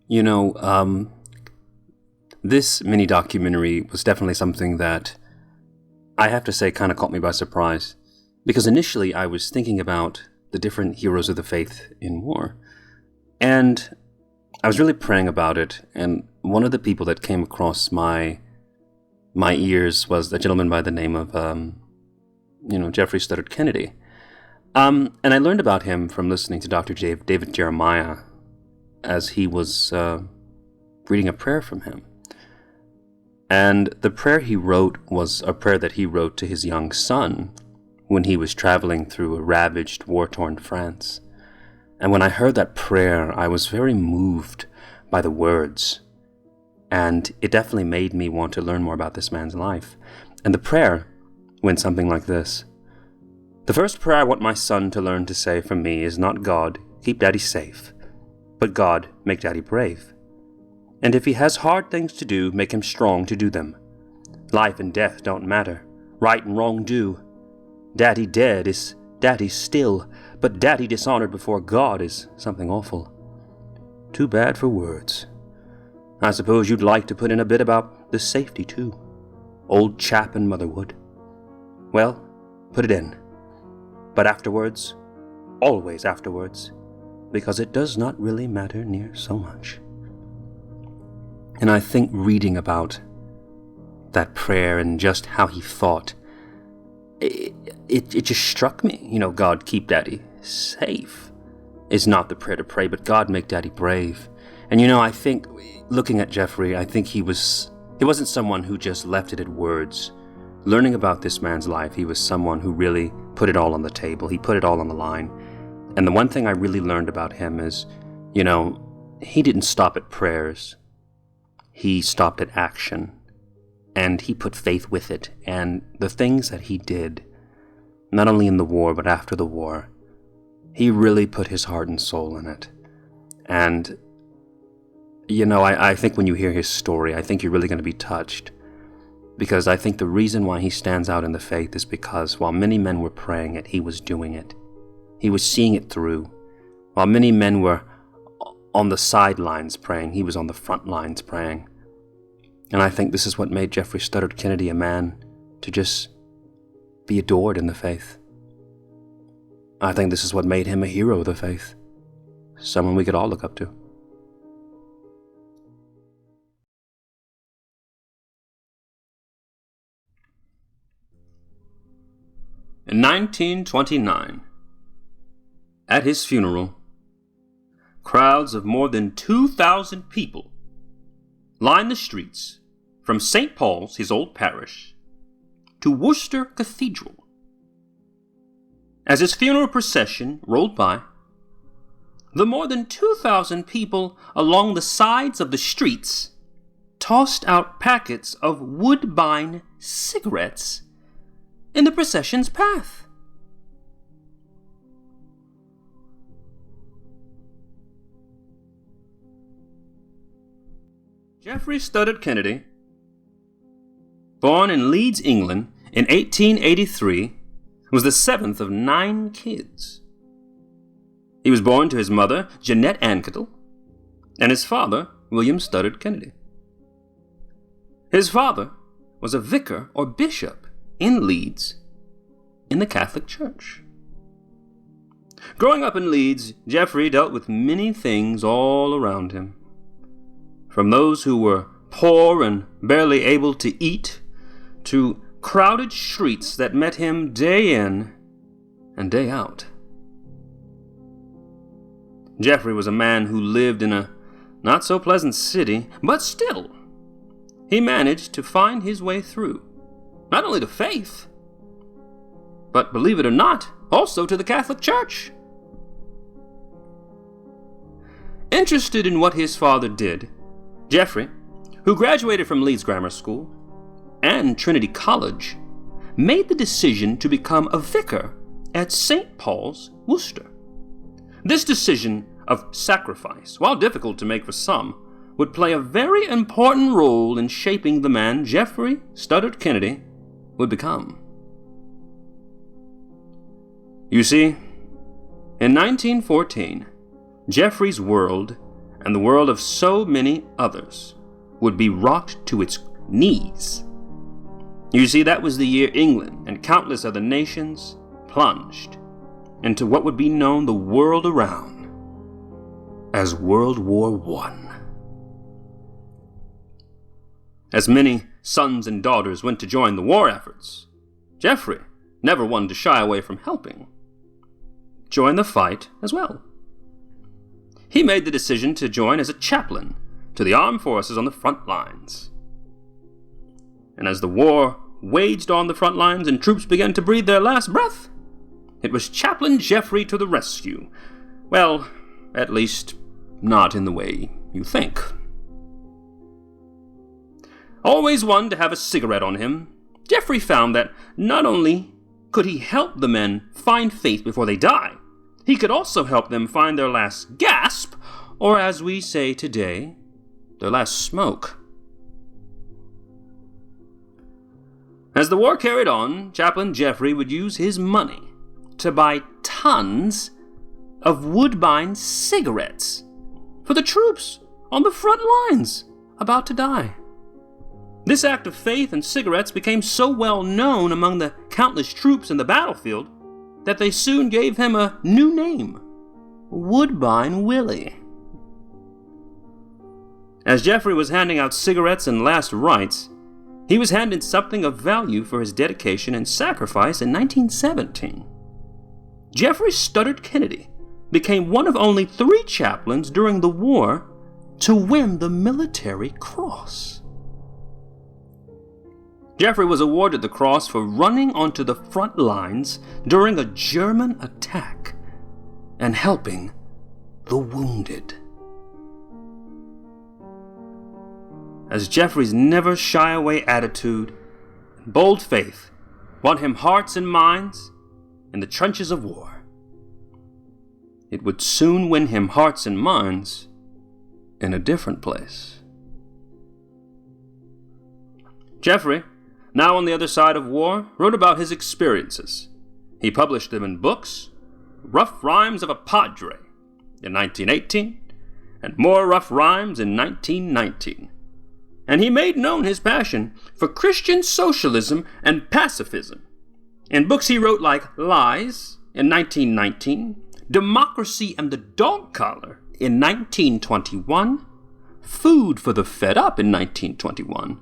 You know, this mini documentary was definitely something that I have to say kind of caught me by surprise. Because initially I was thinking about the different heroes of the faith in war. And I was really praying about it. And one of the people that came across my ears was a gentleman by the name of, Geoffrey Studdert Kennedy. And I learned about him from listening to Dr. David Jeremiah as he was reading a prayer from him. And the prayer he wrote was a prayer that he wrote to his young son when he was traveling through a ravaged, war-torn France. And when I heard that prayer, I was very moved by the words. And it definitely made me want to learn more about this man's life. And the prayer went something like this. The first prayer I want my son to learn to say from me is not God, keep Daddy safe, but God, make Daddy brave. And if he has hard things to do, make him strong to do them. Life and death don't matter. Right and wrong do. Daddy dead is Daddy still, but Daddy dishonored before God is something awful. Too bad for words. I suppose you'd like to put in a bit about the safety, too. Old chap and mother would. Well, put it in. But afterwards, always afterwards, because it does not really matter near so much. And I think reading about that prayer and just how he thought, it just struck me. God, keep Daddy safe is not the prayer to pray, but God, make Daddy brave. And I think, looking at Geoffrey, I think he wasn't someone who just left it at words. Learning about this man's life, he was someone who really put it all on the table. He put it all on the line. And the one thing I really learned about him is, he didn't stop at prayers. He stopped at action. And he put faith with it. And the things that he did, not only in the war, but after the war, he really put his heart and soul in it. And, I think when you hear his story, I think you're really going to be touched. Because I think the reason why he stands out in the faith is because while many men were praying it, he was doing it. He was seeing it through. While many men were on the sidelines praying, he was on the front lines praying. And I think this is what made Geoffrey Studdert Kennedy a man to just be adored in the faith. I think this is what made him a hero of the faith. Someone we could all look up to. In 1929, at his funeral, crowds of more than 2,000 people lined the streets from St. Paul's, his old parish, to Worcester Cathedral. As his funeral procession rolled by, the more than 2,000 people along the sides of the streets tossed out packets of Woodbine cigarettes in the procession's path. Geoffrey Studdert Kennedy, born in Leeds, England in 1883, was the seventh of 9 kids. He was born to his mother, Jeanette Ankettle, and his father, William Studdert Kennedy. His father was a vicar or bishop in Leeds, in the Catholic Church. Growing up in Leeds, Geoffrey dealt with many things all around him. From those who were poor and barely able to eat, to crowded streets that met him day in and day out. Geoffrey was a man who lived in a not-so-pleasant city, but still, he managed to find his way through. Not only to faith, but believe it or not, also to the Catholic Church. Interested in what his father did, Geoffrey, who graduated from Leeds Grammar School and Trinity College, made the decision to become a vicar at St. Paul's, Worcester. This decision of sacrifice, while difficult to make for some, would play a very important role in shaping the man Geoffrey Studdert Kennedy would become. You see, in 1914, Geoffrey's world and the world of so many others would be rocked to its knees. You see, that was the year England and countless other nations plunged into what would be known the world around as World War I. As many sons and daughters went to join the war efforts, Geoffrey, never one to shy away from helping, joined the fight as well. He made the decision to join as a chaplain to the armed forces on the front lines. And as the war waged on the front lines and troops began to breathe their last breath, it was Chaplain Geoffrey to the rescue. Well, at least not in the way you think. Always one to have a cigarette on him, Geoffrey found that not only could he help the men find faith before they die, he could also help them find their last gasp, or as we say today, their last smoke. As the war carried on, Chaplain Geoffrey would use his money to buy tons of Woodbine cigarettes for the troops on the front lines about to die. This act of faith and cigarettes became so well known among the countless troops in the battlefield that they soon gave him a new name, Woodbine Willie. As Geoffrey was handing out cigarettes and last rites, he was handed something of value for his dedication and sacrifice in 1917. Geoffrey Studdert Kennedy became one of only 3 chaplains during the war to win the Military Cross. Geoffrey was awarded the cross for running onto the front lines during a German attack and helping the wounded. As Geoffrey's never shy away attitude and bold faith won him hearts and minds in the trenches of war, it would soon win him hearts and minds in a different place. Geoffrey, now on the other side of war, wrote about his experiences. He published them in books, Rough Rhymes of a Padre in 1918, and More Rough Rhymes in 1919. And he made known his passion for Christian socialism and pacifism. In books he wrote like Lies in 1919, Democracy and the Dog Collar in 1921, Food for the Fed Up in 1921,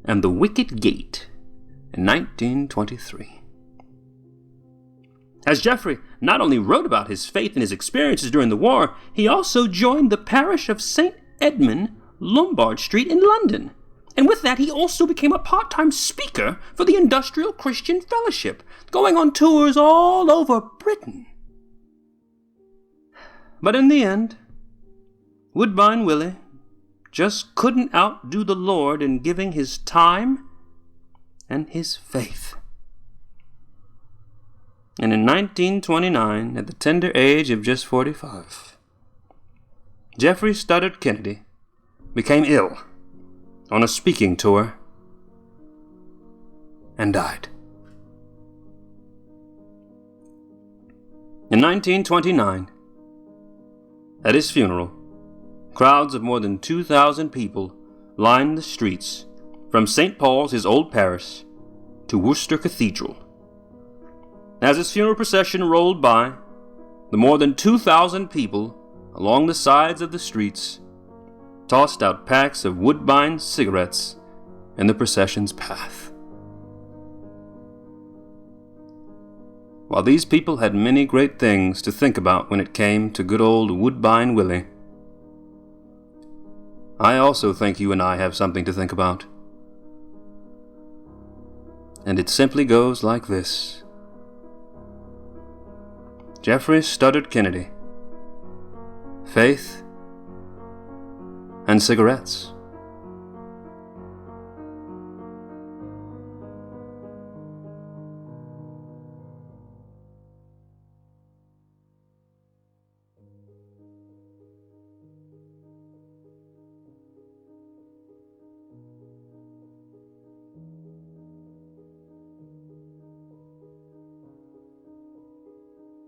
and The Wicket Gate in 1923. As Geoffrey not only wrote about his faith and his experiences during the war, he also joined the parish of St. Edmund, Lombard Street in London. And with that, he also became a part-time speaker for the Industrial Christian Fellowship, going on tours all over Britain. But in the end, Woodbine Willie just couldn't outdo the Lord in giving his time and his faith. And in 1929, at the tender age of just 45, Geoffrey Studdert Kennedy became ill on a speaking tour and died. In 1929, at his funeral, crowds of more than 2,000 people lined the streets from St. Paul's, his old parish, to Worcester Cathedral. As his funeral procession rolled by, the more than 2,000 people along the sides of the streets tossed out packs of Woodbine cigarettes in the procession's path. While these people had many great things to think about when it came to good old Woodbine Willie, I also think you and I have something to think about. And it simply goes like this. Geoffrey Studdert Kennedy. Faith and cigarettes.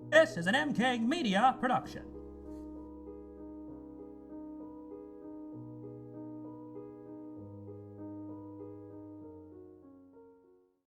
This is an M.King media production.